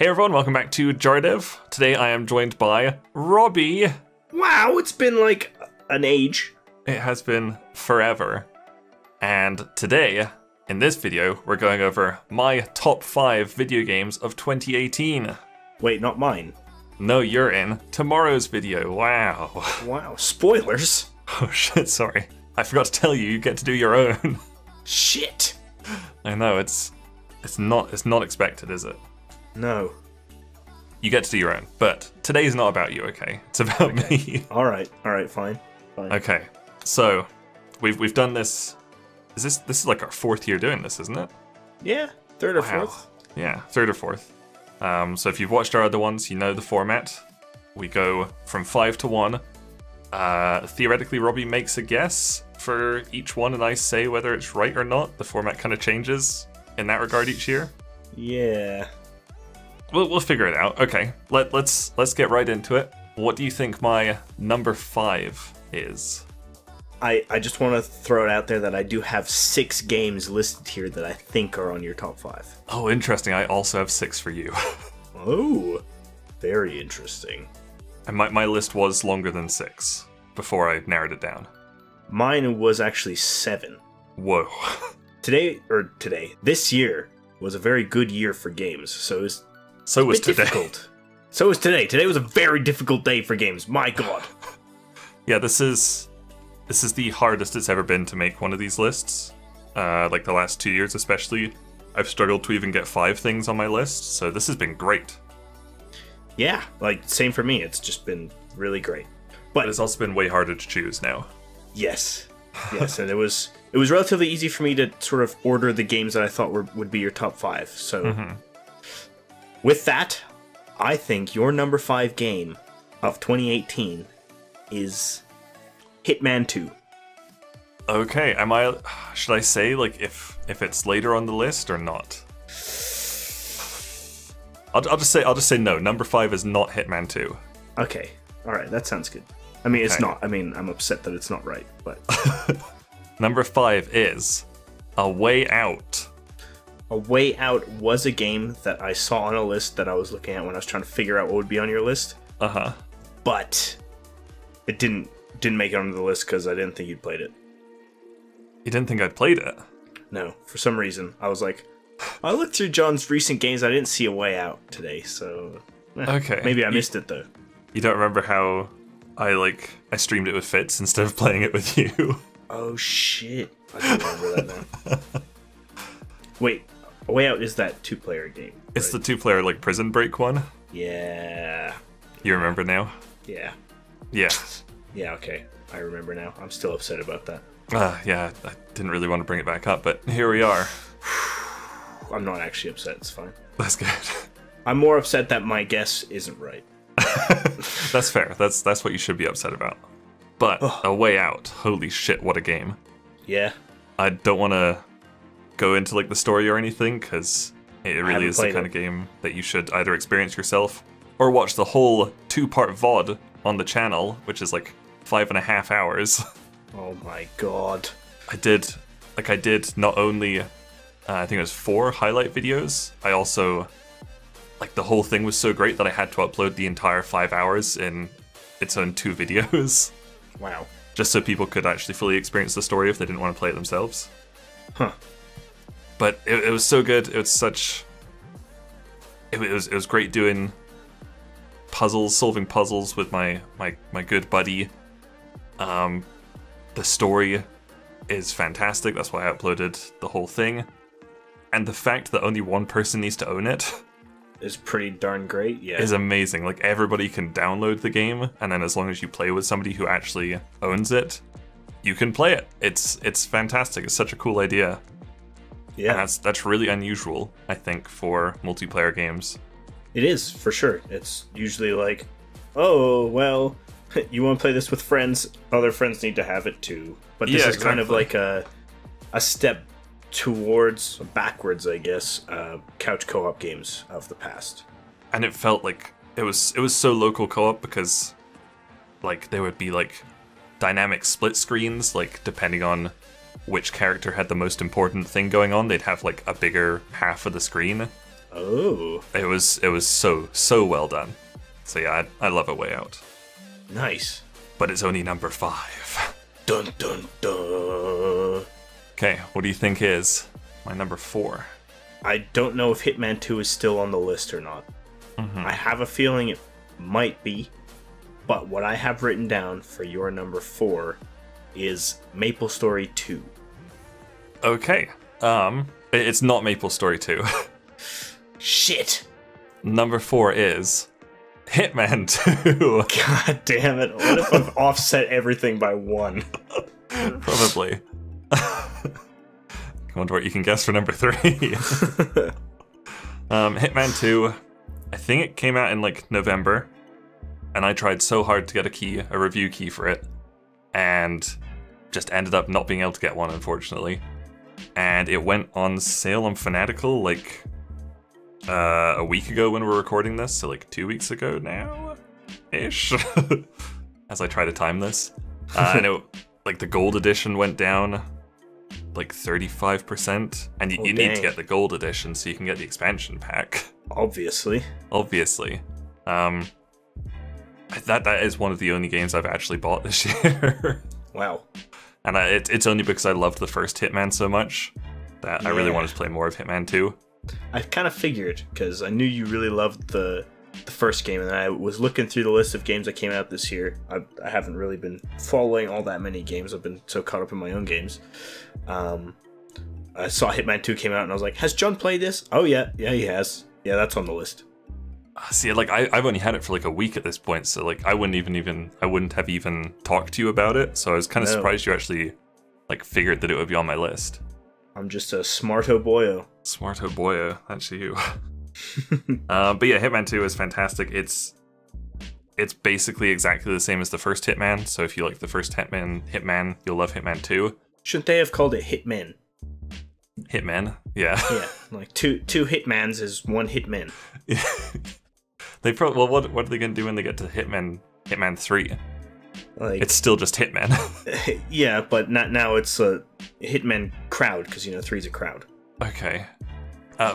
Hey everyone, welcome back to JarDev. Today I am joined by Robbie. Wow, it's been like an age. It has been forever. And today, in this video, we're going over my top 5 video games of 2018. Wait, not mine. No, you're in tomorrow's video. Wow. Wow, spoilers. Oh shit, sorry. I forgot to tell you, you get to do your own. Shit. I know, it's not expected, is it? No. You get to do your own, but today's not about you, okay? It's about me. All right, fine. Okay, so we've done this. This is like our 4th year doing this, isn't it? Yeah, third or Wow. fourth. Yeah, 3rd or 4th. So if you've watched our other ones, you know the format. We go from 5 to 1. Theoretically, Robbie makes a guess for each one, and I say whether it's right or not. The format kind of changes in that regard each year. Yeah. We'll figure it out. Okay, let's get right into it. What do you think my number 5 is? I just want to throw it out there that I do have 6 games listed here that I think are on your top 5. Oh, interesting. I also have 6 for you. Oh, very interesting. And my list was longer than 6 before I narrowed it down. Mine was actually 7. Whoa. This year was a very good year for games, so it's So was today. difficult. So was today. Today was a very difficult day for games. My god. Yeah, this is the hardest it's ever been to make one of these lists. Like the last 2 years especially, I've struggled to even get 5 things on my list, so this has been great. Yeah, like same for me. It's just been really great. But it's also been way harder to choose now. Yes, and it was relatively easy for me to sort of order the games that I thought would be your top 5. So, with that, I think your number 5 game of 2018 is Hitman 2. Okay, should I say like if it's later on the list or not? I'll just say no. Number 5 is not Hitman 2. Okay, all right, that sounds good. I mean, it's Okay. not. I mean, I'm upset that it's not right, but Number 5 is A Way Out. A Way Out was a game that I saw on a list that I was looking at when I was trying to figure out what would be on your list. But it didn't make it onto the list because I didn't think you'd played it. You didn't think I'd played it? No, for some reason I was like, I looked through John's recent games. I didn't see A Way Out today, so Okay. maybe I missed it though. You don't remember how I streamed it with Fitz instead of playing it with you? Oh shit! I don't remember that now. Wait, A Way Out is that 2-player game? It's right? the 2-player like Prison Break one. Yeah. You remember now? Yeah. Yeah. Yeah. Okay, I remember now. I'm still upset about that. Yeah, I didn't really want to bring it back up, but here we are. I'm not actually upset. It's fine. That's good. I'm more upset that my guess isn't right. That's fair. That's what you should be upset about. But A Way Out, holy shit, what a game. Yeah. I don't want to go into like the story or anything, because it really is the kind of game that you should either experience yourself or watch the whole 2-part VOD on the channel, which is like 5.5 hours. Oh my god. I did not only, I think it was 4 highlight videos, I also, like the whole thing was so great that I had to upload the entire 5 hours in its own 2 videos. Wow. Just so people could actually fully experience the story if they didn't want to play it themselves. Huh. But it was so good. It was such. It was great doing puzzles, solving puzzles with my good buddy. The story is fantastic. That's why I uploaded the whole thing. And the fact that only one person needs to own it Is pretty darn great. Yeah. is amazing. Like everybody can download the game, and then as long as you play with somebody who actually owns it, you can play it. It's fantastic. It's such a cool idea. Yeah. And that's really unusual, I think, for multiplayer games. It is, for sure. It's usually like, oh, well, you want to play this with friends, other friends need to have it too. But this is kind of like a step backwards, I guess, couch co-op games of the past. And it felt like it was so local co-op because like there would be like dynamic split screens, like depending on which character had the most important thing going on, they'd have like a bigger half of the screen. Oh. It was so well done. So yeah, I love A Way Out. Nice. But it's only number 5. Dun dun dun. Okay, what do you think is my number 4? I don't know if Hitman 2 is still on the list or not. I have a feeling it might be, but what I have written down for your number 4 is MapleStory 2. Okay, it's not MapleStory 2. Shit! Number 4 is Hitman 2. God damn it, what if I've offset everything by 1? Probably. I wonder what you can guess for number 3. Hitman 2, I think it came out in like November, and I tried so hard to get a review key for it, and just ended up not being able to get one, unfortunately. And it went on sale on Fanatical like a week ago when we're recording this, so like 2 weeks ago now-ish, as I try to time this. And it, like the gold edition went down like 35%, and you need to get the gold edition so you can get the expansion pack. Obviously. That is one of the only games I've actually bought this year. Wow. And it's only because I loved the first Hitman so much that I really wanted to play more of Hitman 2. I kind of figured, because I knew you really loved the first game, and I was looking through the list of games that came out this year. I haven't really been following all that many games. I've been so caught up in my own games. I saw Hitman 2 came out, and I was like, has John played this? Oh, yeah, he has. Yeah, that's on the list. See, like, I've only had it for like a week at this point, so like, I wouldn't have even talked to you about it, so I was kind of surprised you actually, like, figured that it would be on my list. I'm just a smarto boyo. Smarto boyo, that's you. But yeah, Hitman 2 is fantastic. It's basically exactly the same as the first Hitman, so if you like the first Hitman, you'll love Hitman 2. Shouldn't they have called it Hitmen? Hitman? Yeah. Yeah, like two Hitmans is one Hitman. They probably, well, what are they going to do when they get to Hitman 3? Like, it's still just Hitman. Yeah, but not now. It's a Hitman crowd, because, 3's a crowd. Okay.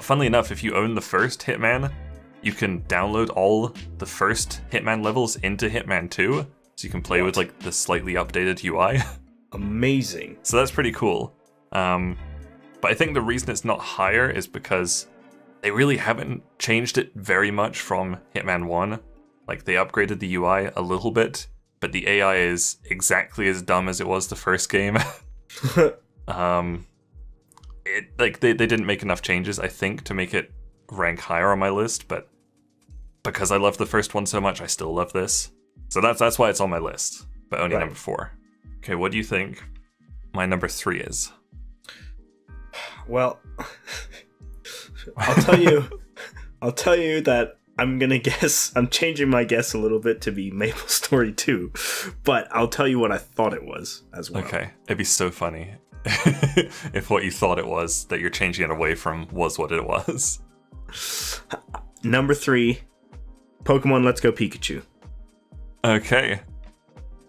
Funnily enough, if you own the first Hitman, you can download all the first Hitman levels into Hitman 2, so you can play with, like, the slightly updated UI. Amazing. So that's pretty cool. But I think the reason it's not higher is because they really haven't changed it very much from Hitman 1. Like, they upgraded the UI a little bit, but the AI is exactly as dumb as it was the first game. They didn't make enough changes, I think, to make it rank higher on my list, but because I love the first one so much, I still love this. So that's why it's on my list, but only number 4. Okay, what do you think my number 3 is? Well, I'll tell you that I'm changing my guess a little bit to be MapleStory 2, but I'll tell you what I thought it was as well. Okay, it'd be so funny if what you thought it was that you're changing it away from was what it was. Number 3, Pokemon Let's Go Pikachu. Okay.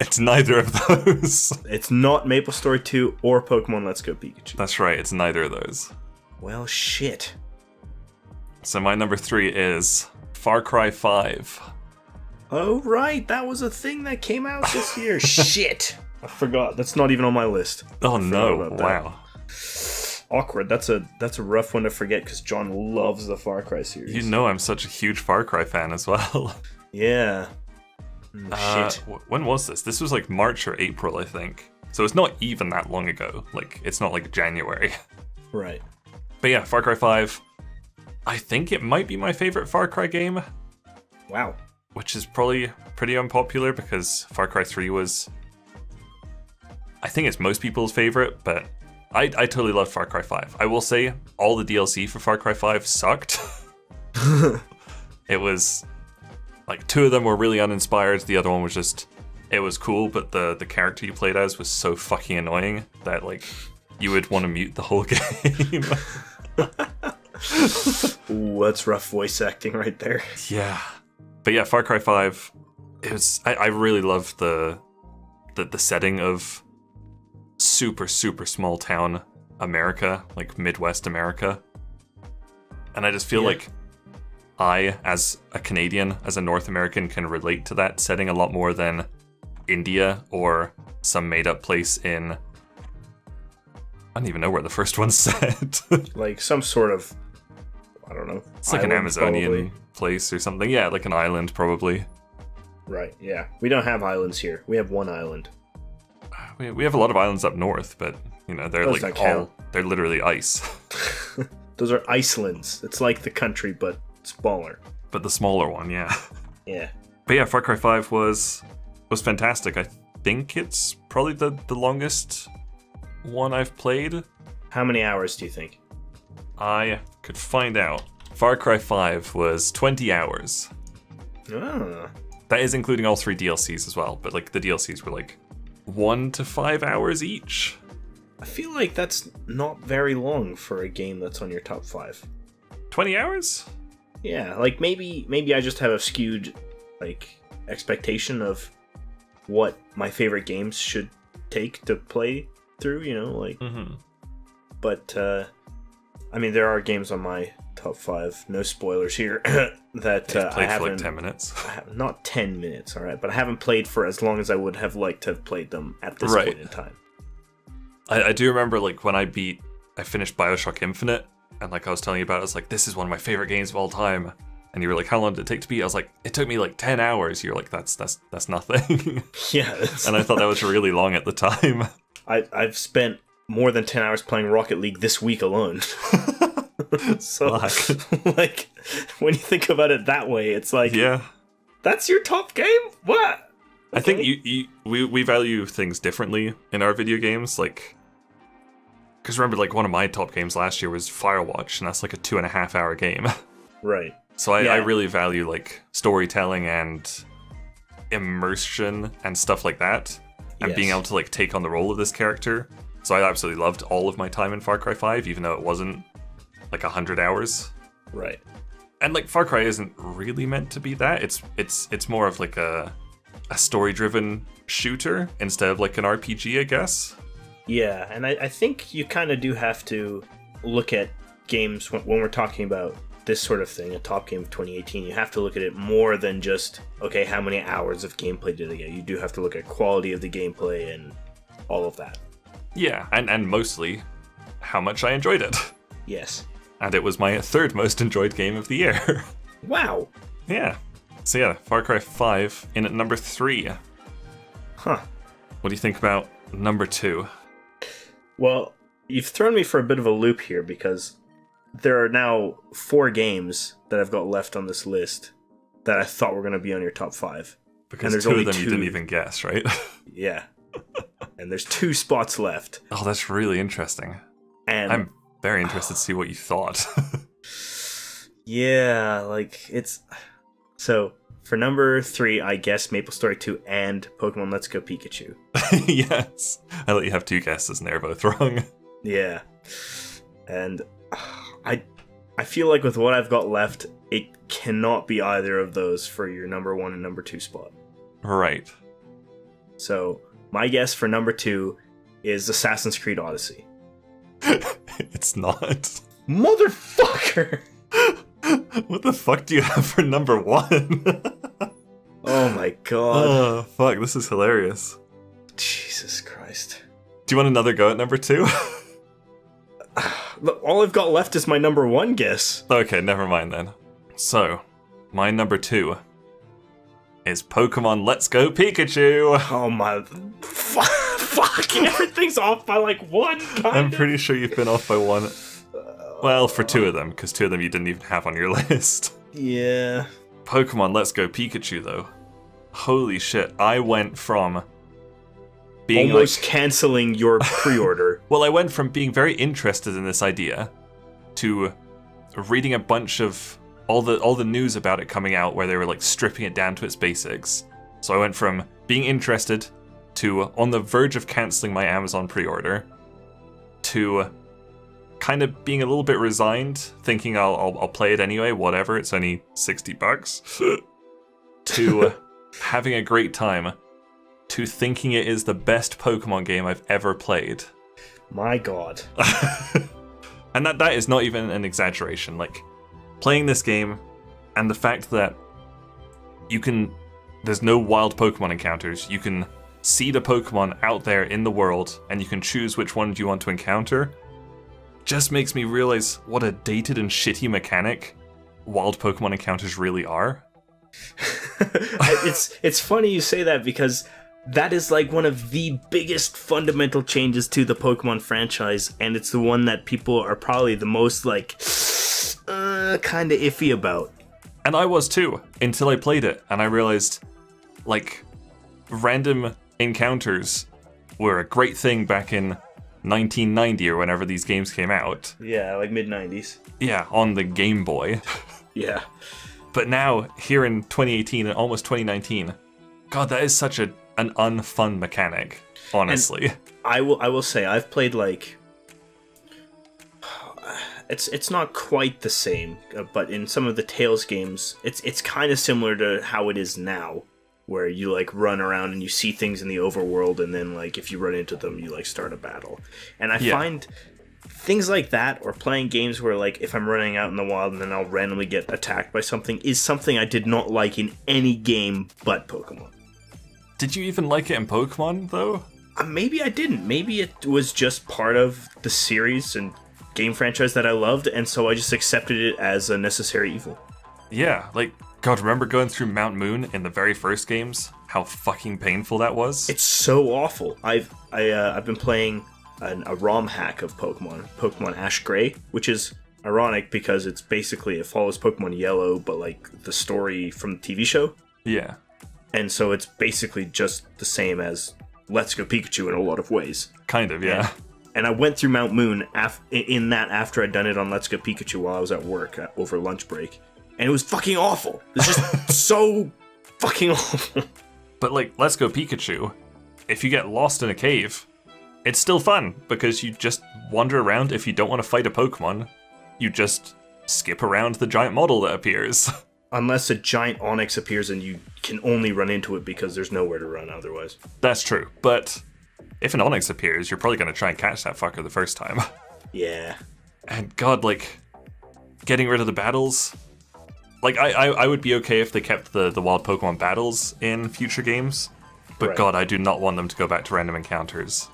It's neither of those. It's not MapleStory 2 or Pokemon Let's Go Pikachu. That's right, it's neither of those. Well, shit. So my number 3 is Far Cry 5. Oh, right, that was a thing that came out this year. Shit. I forgot. That's not even on my list. Oh no, wow. Awkward. That's a rough one to forget because John loves the Far Cry series. You know I'm such a huge Far Cry fan as well. Yeah. Shit. When was this? This was like March or April, I think. So it's not even that long ago. Like, it's not like January. Right. But yeah, Far Cry 5. I think it might be my favorite Far Cry game. Wow. Which is probably pretty unpopular because Far Cry 3 was... I think it's most people's favorite, but I totally love Far Cry 5. I will say, all the DLC for Far Cry 5 sucked. It was... like, 2 of them were really uninspired, the other one was just... it was cool, but the character you played as was so fucking annoying that, like, you would want to mute the whole game. Ooh, that's rough voice acting right there. Yeah. But yeah, Far Cry 5, it was... I really loved the setting of super, super small town America, like Midwest America. And I just feel like I, as a Canadian, as a North American, can relate to that setting a lot more than India or some made-up place in... I don't even know where the first one's set. Like some sort of, I don't know. It's like an Amazonian place or something. Yeah, like an island, probably. Right, yeah. We don't have islands here. We have one island. We have a lot of islands up north, but, you know, they're like all... They're literally ice. Those are Icelands. It's like the country, but smaller. But the smaller one, yeah. Yeah. But yeah, Far Cry 5 was fantastic. I think it's probably the longest one I've played. How many hours do you think? I could find out. Far Cry 5 was 20 hours. Ah. That is including all 3 DLCs as well, but like the DLCs were like 1 to 5 hours each. I feel like that's not very long for a game that's on your top 5. 20 hours? Yeah, like maybe I just have a skewed like expectation of what my favorite games should take to play through, you know, like. But I mean, there are games on my top 5. No spoilers here. That I haven't for like 10 minutes. Not 10 minutes, all right, but I haven't played for as long as I would have liked to have played them at this point in time. I do remember like when I finished BioShock Infinite, and like I was telling you about it, I was like, this is one of my favorite games of all time. And you were like, how long did it take to beat? I was like, it took me like 10 hours. You're like, that's nothing. Yeah. And I thought that was really long at the time. I've spent more than 10 hours playing Rocket League this week alone. So, like, when you think about it that way, it's like, yeah, that's your top game? What? I think we value things differently in our video games, like, because remember, like, one of my top games last year was Firewatch, and that's like a 2.5 hour game. Right. So I really value, like, storytelling and immersion and stuff like that, and being able to, like, take on the role of this character. So I absolutely loved all of my time in Far Cry 5, even though it wasn't, like, 100 hours. Right. And, like, Far Cry isn't really meant to be that. It's more of, like, a story-driven shooter instead of, like, an RPG, I guess. Yeah, and I think you kind of do have to look at games when we're talking about this sort of thing, a top game of 2018. You have to look at it more than just, okay, how many hours of gameplay did I get? You do have to look at quality of the gameplay and all of that. Yeah, and mostly how much I enjoyed it. Yes. And it was my 3rd most enjoyed game of the year. Wow. Yeah. So yeah, Far Cry 5 in at number 3. Huh. What do you think about number 2? Well, you've thrown me for a bit of a loop here because there are now 4 games that I've got left on this list that I thought were going to be on your top 5. Because there's 2 of them you didn't even guess, right? Yeah. And there's 2 spots left. Oh, that's really interesting. And I'm very interested to see what you thought. Yeah, like, it's... So, for number 3, I guess Maple Story 2 and Pokemon Let's Go Pikachu. Yes. I let you have 2 guesses and they're both wrong. Yeah. And I feel like with what I've got left, it cannot be either of those for your number 1 and number 2 spot. Right. So, my guess for number 2 is Assassin's Creed Odyssey. It's not. Motherfucker! What the fuck do you have for number 1? Oh my god. Oh, fuck, this is hilarious. Jesus Christ. Do you want another go at number 2? Look, all I've got left is my number 1 guess. Okay, never mind then. So, my number 2 is Pokemon Let's Go Pikachu! Oh my... Fuck, everything's off by like 1, I'm pretty sure you've been off by 1. Well, for 2 of them, because 2 of them you didn't even have on your list. Yeah. Pokemon Let's Go Pikachu, though. Holy shit, I went from being almost canceling your pre-order. Well, I went from being very interested in this idea to reading a bunch of all the news about it coming out where they were like stripping it down to its basics. So I went from being interested to on the verge of canceling my Amazon pre-order to kind of being a little bit resigned, thinking I'll play it anyway, whatever, it's only $60, to having a great time, to thinking it is the best Pokemon game I've ever played. My god. And that is not even an exaggeration. Like, playing this game, and the fact that there's no wild Pokemon encounters. You can see the Pokemon out there in the world, and you can choose which one you want to encounter. Just makes me realize what a dated and shitty mechanic wild Pokemon encounters really are. It's funny you say that, because that is like one of the biggest fundamental changes to the Pokemon franchise, and it's the one that people are probably the most like kind of iffy about. And I was too, until I played it, and I realized, like, random encounters were a great thing back in 1990 or whenever these games came out. Yeah, like mid-90s. Yeah, on the Game Boy. Yeah. But now, here in 2018 and almost 2019, God, that is such an unfun mechanic, honestly. And I will say, I've played, like... It's not quite the same, but in some of the Tales games, it's kind of similar to how it is now, where you like run around and you see things in the overworld, and then like if you run into them, you like start a battle. And I find things like that, or playing games where like if I'm running out in the wild and then I'll randomly get attacked by something, is something I did not like in any game but Pokemon. Did you even like it in Pokemon though? Maybe I didn't. Maybe it was just part of the series and game franchise that I loved, and so I just accepted it as a necessary evil. Yeah, like, God, remember going through Mount Moon in the very first games? How fucking painful that was? It's so awful. I've been playing a ROM hack of Pokemon Ash Gray, which is ironic because it's basically, it follows Pokemon Yellow, but like the story from the TV show. Yeah. And so it's basically just the same as Let's Go Pikachu in a lot of ways. Kind of, yeah. And I went through Mount Moon after I'd done it on Let's Go Pikachu while I was at work over lunch break. And it was fucking awful. It's just so fucking awful. But like, Let's Go Pikachu, if you get lost in a cave, it's still fun, because you just wander around. If you don't want to fight a Pokemon, you just skip around the giant model that appears. Unless a giant Onix appears and you can only run into it because there's nowhere to run otherwise. That's true, but if an Onix appears, you're probably going to try and catch that fucker the first time. Yeah. And God, like, getting rid of the battles... Like, I would be okay if they kept the wild Pokemon battles in future games, but right. God, I do not want them to go back to random encounters.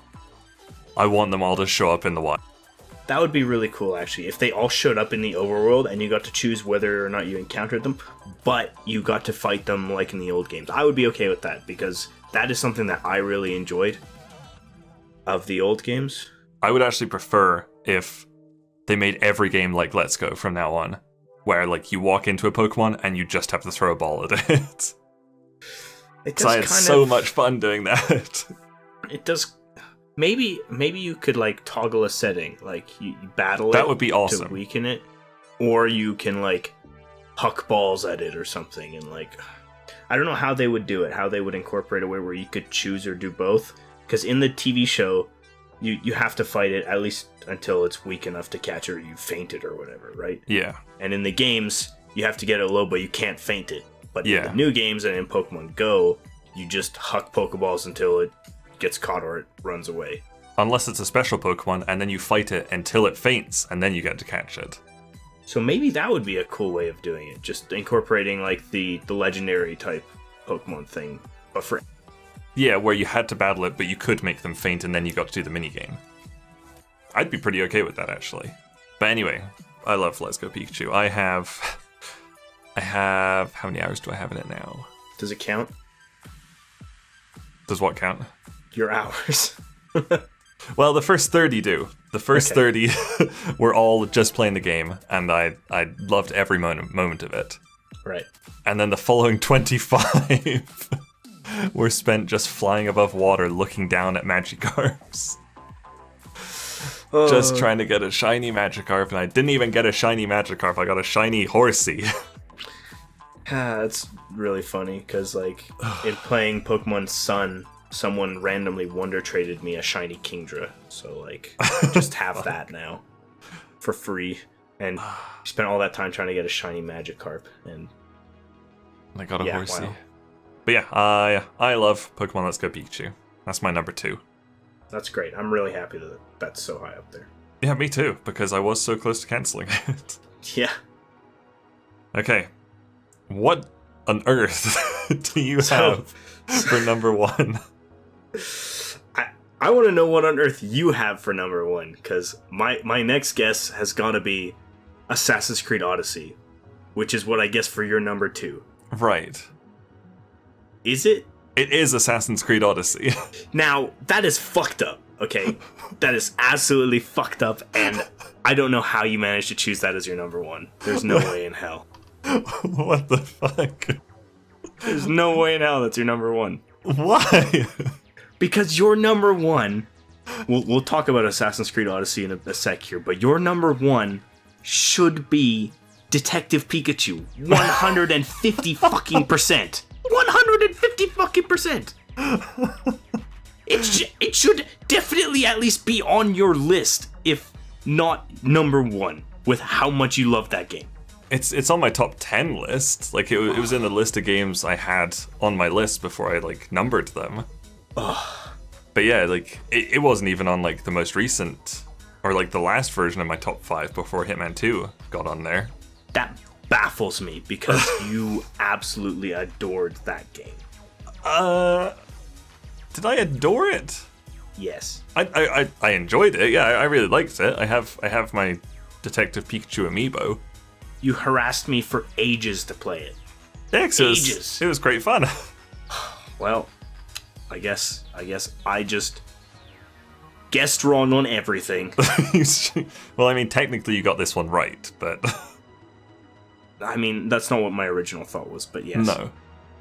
I want them all to show up in the wild. That would be really cool, actually, if they all showed up in the overworld and you got to choose whether or not you encountered them, but you got to fight them like in the old games. I would be okay with that, because that is something that I really enjoyed of the old games. I would actually prefer if they made every game like Let's Go from now on, where like you walk into a Pokemon and you just have to throw a ball at it. Because I had so much fun doing that. It does. Maybe you could like toggle a setting, like you battle it. That would be awesome. To weaken it, or you can like huck balls at it or something, and like I don't know how they would do it, how they would incorporate a way where you could choose or do both. Because in the TV show, you have to fight it at least until it's weak enough to catch it or you faint it or whatever, right? Yeah. And in the games, you have to get it low, but you can't faint it. But in the new games and in Pokemon Go, you just huck Pokeballs until it gets caught or it runs away. Unless it's a special Pokemon, and then you fight it until it faints, and then you get to catch it. So maybe that would be a cool way of doing it, just incorporating like the legendary type Pokemon thing, but for... Yeah, where you had to battle it, but you could make them faint, and then you got to do the minigame. I'd be pretty okay with that, actually. But anyway, I love Let's Go Pikachu. I have... How many hours do I have in it now? Does it count? Does what count? Your hours. Well, the first 30 do. The first 30 were all just playing the game, and I loved every moment of it. Right. And then the following 25 were spent just flying above water, looking down at Magikarps. Just trying to get a shiny Magikarp, and I didn't even get a shiny Magikarp, I got a shiny Horsey. That's really funny, because like, in playing Pokemon Sun, someone randomly Wonder Traded me a shiny Kingdra, so like, just have that now, for free, and spent all that time trying to get a shiny Magikarp, and... I got a Horsey. Wow. But yeah, I love Pokemon Let's Go Pikachu. That's my number 2. That's great. I'm really happy that that's so high up there. Yeah, me too, because I was so close to cancelling it. Yeah. Okay. What on earth do you have for number 1? I want to know what on earth you have for number 1, because my next guess has got to be Assassin's Creed Odyssey, which is what I guess for your number 2. Right. Is it? It is Assassin's Creed Odyssey. Now, that is fucked up, okay? That is absolutely fucked up, and I don't know how you managed to choose that as your number 1. There's no way in hell. What the fuck? There's no way in hell that's your number 1. Why? Because your number 1... We'll talk about Assassin's Creed Odyssey in a sec here, but your number 1 should be Detective Pikachu. 150 fucking %. 150 fucking %. It should definitely at least be on your list, if not number 1, with how much you love that game. It's on my top 10 list. Like, it was in the list of games I had on my list before I, like, numbered them. But yeah, like, it wasn't even on, like, the most recent, or, like, the last version of my top 5 before Hitman 2 got on there. That baffles me, because you absolutely adored that game. Did I adore it? Yes. I enjoyed it, yeah, I really liked it. I have my Detective Pikachu amiibo. You harassed me for ages to play it. Yeah, it was great fun. Well, I guess I just guessed wrong on everything. Well, I mean, technically you got this one right, but... I mean, that's not what my original thought was, but yes.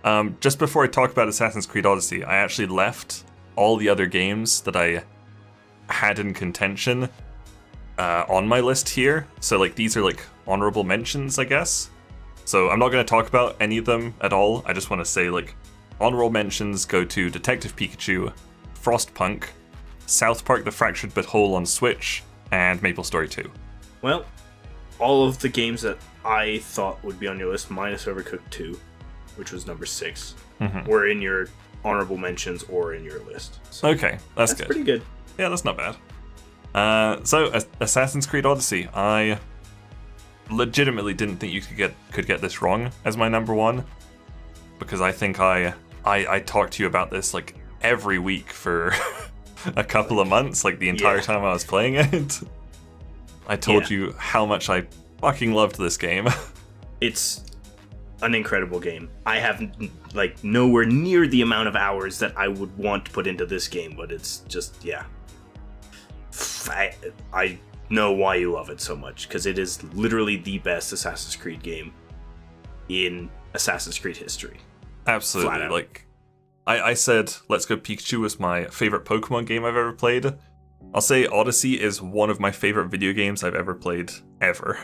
No. Just before I talk about Assassin's Creed Odyssey, I actually left all the other games that I had in contention on my list here. So, like, these are, like, honorable mentions, I guess. So I'm not going to talk about any of them at all. I just want to say, like, honorable mentions go to Detective Pikachu, Frostpunk, South Park The Fractured But Whole on Switch, and Maple Story 2. Well, all of the games that I thought would be on your list, minus Overcooked 2, which was number 6, were in your honorable mentions or in your list. So okay, that's good. Pretty good. Yeah, that's not bad. So Assassin's Creed Odyssey, I legitimately didn't think you could get this wrong as my number 1, because I think I talked to you about this like every week for a couple of months, like the entire time I was playing it. I told you how much I fucking loved this game. It's an incredible game. I have like nowhere near the amount of hours that I would want to put into this game, but it's just, yeah. I know why you love it so much, because it is literally the best Assassin's Creed game in Assassin's Creed history. Absolutely. Like, I said Let's Go Pikachu was my favorite Pokemon game I've ever played. I'll say Odyssey is one of my favorite video games I've ever played, ever.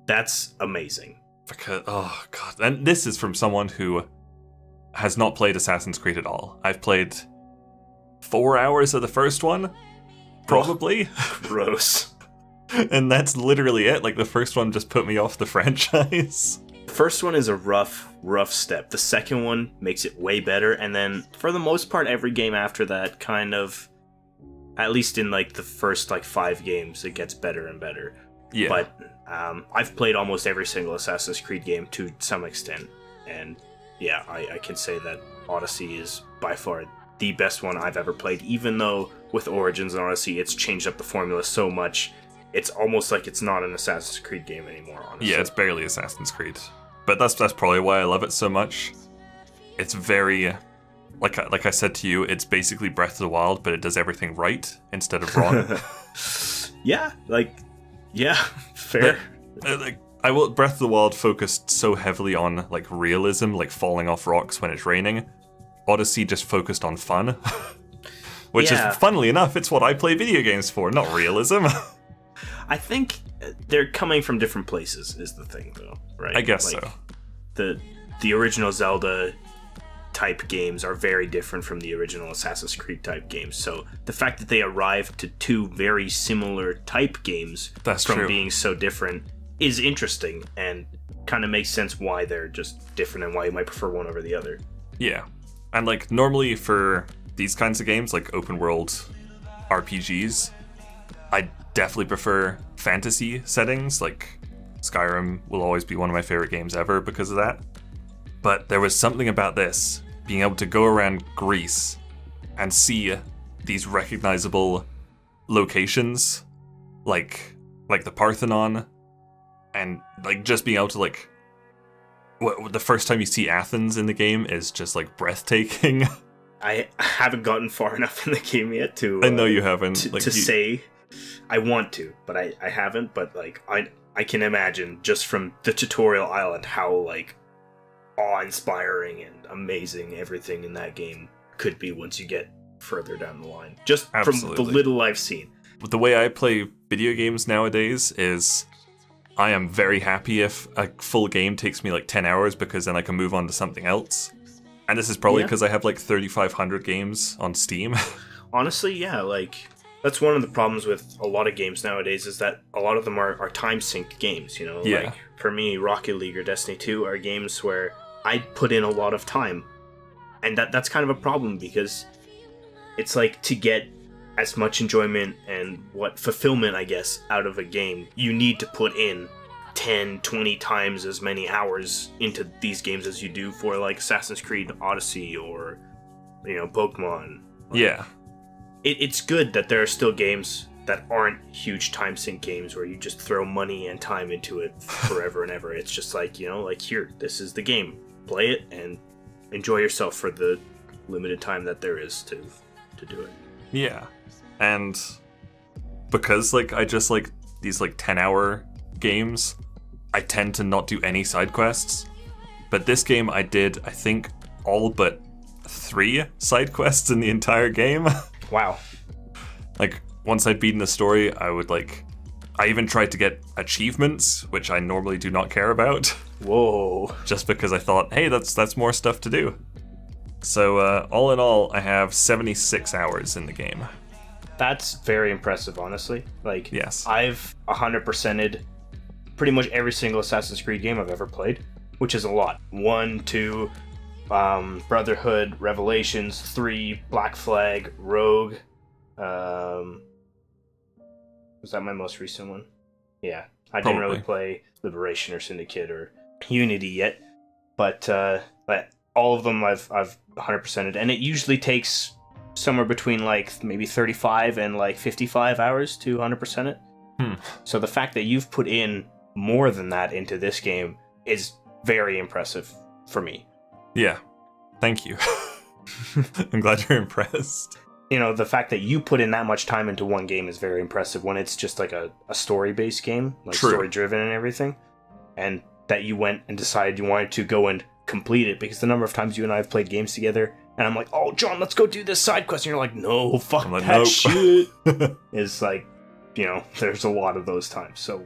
That's amazing. Because, oh god, and this is from someone who has not played Assassin's Creed at all. I've played 4 hours of the first one, probably. Oh, gross. And that's literally it. Like, the first one just put me off the franchise. The first one is a rough step. The second one makes it way better, and then for the most part, every game after that kind of, at least in like the first like 5 games, it gets better and better. Yeah. But I've played almost every single Assassin's Creed game to some extent, and yeah, I can say that Odyssey is by far the best one I've ever played, even though with Origins and Odyssey, it's changed up the formula so much, it's almost like it's not an Assassin's Creed game anymore, honestly. Yeah, it's barely Assassin's Creed. But that's probably why I love it so much. It's very, like I said to you, it's basically Breath of the Wild, but it does everything right instead of wrong. Yeah, fair. Breath of the Wild focused so heavily on like realism, like falling off rocks when it's raining. Odyssey just focused on fun, which is, funnily enough, it's what I play video games for, not realism. I think they're coming from different places, is the thing, though, right? I guess so. The original Zelda type games are very different from the original Assassin's Creed type games. So the fact that they arrived to 2 very similar type games from being so different is interesting, and kind of makes sense why they're just different and why you might prefer one over the other. Yeah. And like normally for these kinds of games, like open world RPGs, I definitely prefer fantasy settings, like Skyrim will always be one of my favorite games ever because of that. But there was something about this, being able to go around Greece and see these recognizable locations, like the Parthenon, and like just being able to like, the first time you see Athens in the game is just like breathtaking. I haven't gotten far enough in the game yet to. I know you haven't. To say, I want to, but I haven't. But like I can imagine just from the tutorial island how like awe-inspiring and amazing everything in that game could be once you get further down the line. Just Absolutely. From the little I've seen. The way I play video games nowadays is I am very happy if a full game takes me like 10 hours because then I can move on to something else. And this is probably because I have like 3,500 games on Steam. Honestly, yeah, like that's one of the problems with a lot of games nowadays is that a lot of them are time synced games, you know? Yeah. Like for me, Rocket League or Destiny 2 are games where I put in a lot of time. And that's kind of a problem because it's like to get as much enjoyment and fulfillment, I guess, out of a game, you need to put in 10, 20 times as many hours into these games as you do for like Assassin's Creed Odyssey or, you know, Pokemon. Yeah. It's good that there are still games that aren't huge time sink games where you just throw money and time into it forever and ever. It's just like, you know, like here, this is the game. Play it and enjoy yourself for the limited time that there is to do it. Yeah. And because like I just like these like 10-hour games, I tend to not do any side quests. But this game I did, I think, all but 3 side quests in the entire game. Wow. Like once I'd beaten the story, I would like, I even tried to get achievements, which I normally do not care about. Whoa. Just because I thought, hey, that's more stuff to do. So all in all, I have 76 hours in the game. That's very impressive, honestly. Like, yes. I've 100%ed pretty much every single Assassin's Creed game I've ever played, which is a lot. 1, 2, Brotherhood, Revelations, 3, Black Flag, Rogue. Was that my most recent one? Yeah. I didn't really play Liberation or Syndicate or Unity yet, but all of them I've 100%ed, and it usually takes somewhere between like maybe 35 and like 55 hours to 100% it. So the fact that you've put in more than that into this game is very impressive for me. Yeah, thank you. I'm glad you're impressed. You know, the fact that you put in that much time into one game is very impressive when it's just like a story-based game, like story-driven and everything, and that you went and decided you wanted to go and complete it, because the number of times you and I have played games together and I'm like, oh John, let's go do this side quest, and you're like, no, fuck like, that nope. Shit. Is like, you know, there's a lot of those times. So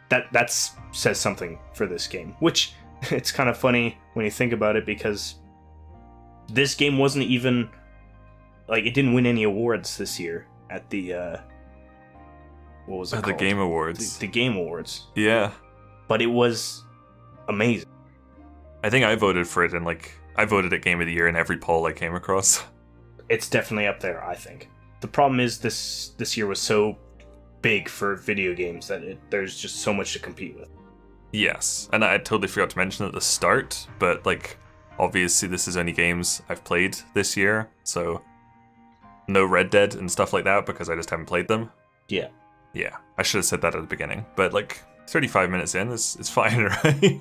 that says something for this game, which it's kind of funny when you think about it, because this game wasn't even like, it didn't win any awards this year at the what was it called? The Game Awards. The Game Awards. Yeah. But it was amazing. I think I voted for it, and like I voted it Game of the Year in every poll I came across. It's definitely up there, I think. The problem is this year was so big for video games that there's just so much to compete with. Yes, and I totally forgot to mention at the start, but like obviously this is only games I've played this year, so no Red Dead and stuff like that because I just haven't played them. Yeah. Yeah, I should have said that at the beginning, but like 35 minutes in is fine, right?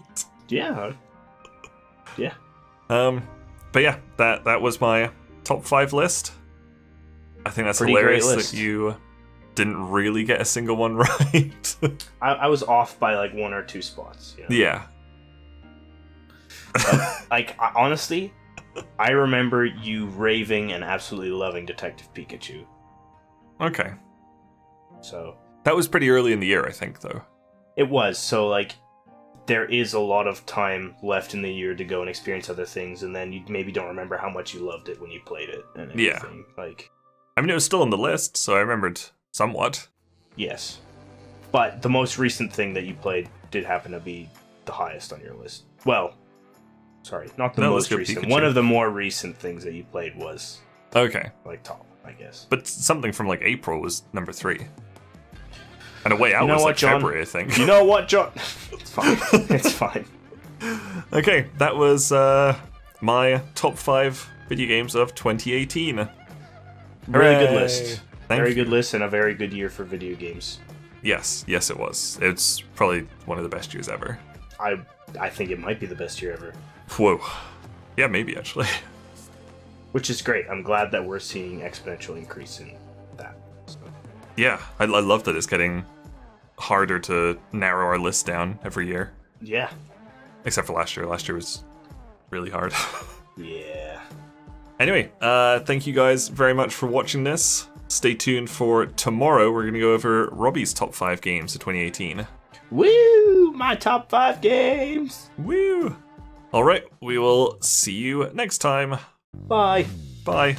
Yeah. Yeah. But yeah, that was my top 5 list. I think that's pretty hilarious that you didn't really get a single one right. I was off by like 1 or 2 spots. You know? Yeah. Like, honestly, I remember you raving and absolutely loving Detective Pikachu. Okay. So that was pretty early in the year, I think, though. It was. So like, there is a lot of time left in the year to go and experience other things, and then you maybe don't remember how much you loved it when you played it and everything. Yeah. Like, I mean, it was still on the list, so I remembered somewhat. Yes. But the most recent thing that you played did happen to be the highest on your list. Well, sorry, not the most recent. Pikachu. One of the more recent things that you played was okay, like top, I guess. But something from like April was number 3. And A Way Out was like John? February, I think. You know what, John? It's fine. It's fine. Okay, that was my top 5 video games of 2018. Very good list. Thank Very you. good list and a very good year for video games. Yes, it was. It's probably one of the best years ever. I think it might be the best year ever. Whoa. Yeah, maybe actually. Which is great. I'm glad that we're seeing exponential increase in that. So. Yeah, I love that it's getting harder to narrow our list down every year. Yeah. Except for last year. Last year was really hard. Yeah. Anyway, thank you guys very much for watching this. Stay tuned for tomorrow. We're going to go over Robbie's top 5 games of 2018. Woo! My top 5 games! Woo! Alright, we will see you next time. Bye. Bye.